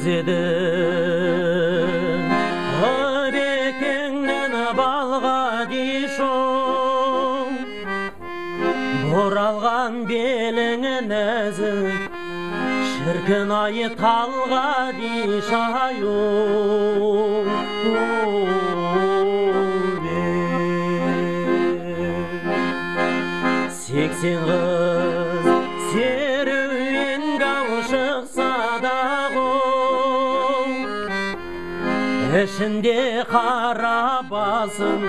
Kız edin Örekеңнен балға дейшоң Боралған беліңі нәзік Шіркін айы талға дейшайың Сексен қыз серуен шықса дағы ішінде қара басын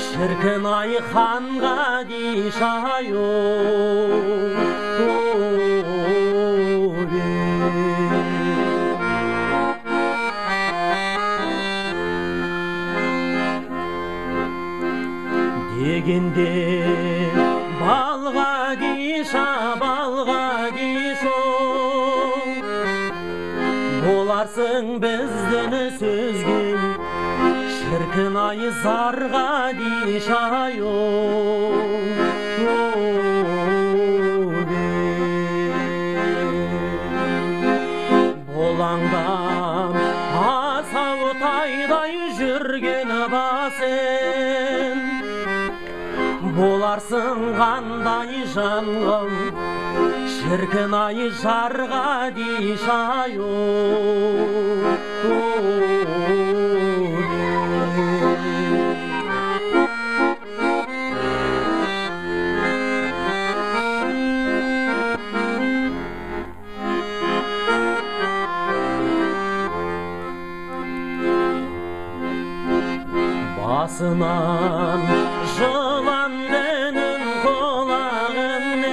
шіркін ай ханға дейшайың дегенде балға дейша боларсың біздің сөзген шіркін ай зарға дейшайың болаңдан асау тайдай жүрген басын боларсың қандай жанғым шіркін ай жарға дейшайың басынан жылан үнін құлағынан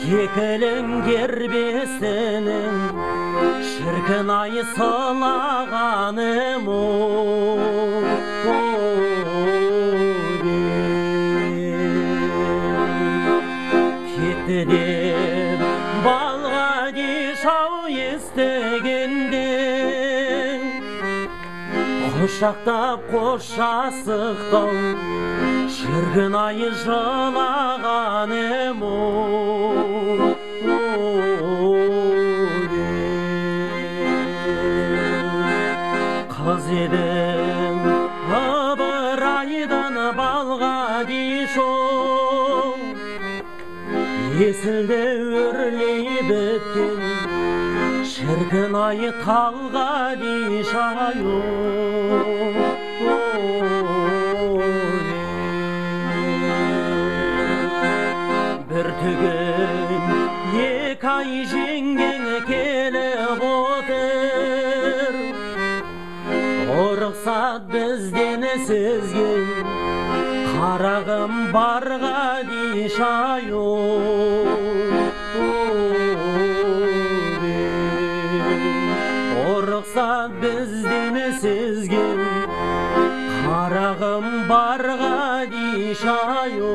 кекілін кербесінің шіркін ай сылағаным кетті деп балға дейшау естігенде құшақтап қошасықтау шіркін ай жылағаным қыз едің ыбырайдан балға дейшоң есілде өрлей біткен шіркін ай талға дейшайың бір түгін екі ай жеңген келіп отыр рұқсат бізден сізген қарағым барға дейшайың рұқсат бізден сізген қарағым барға дейшайың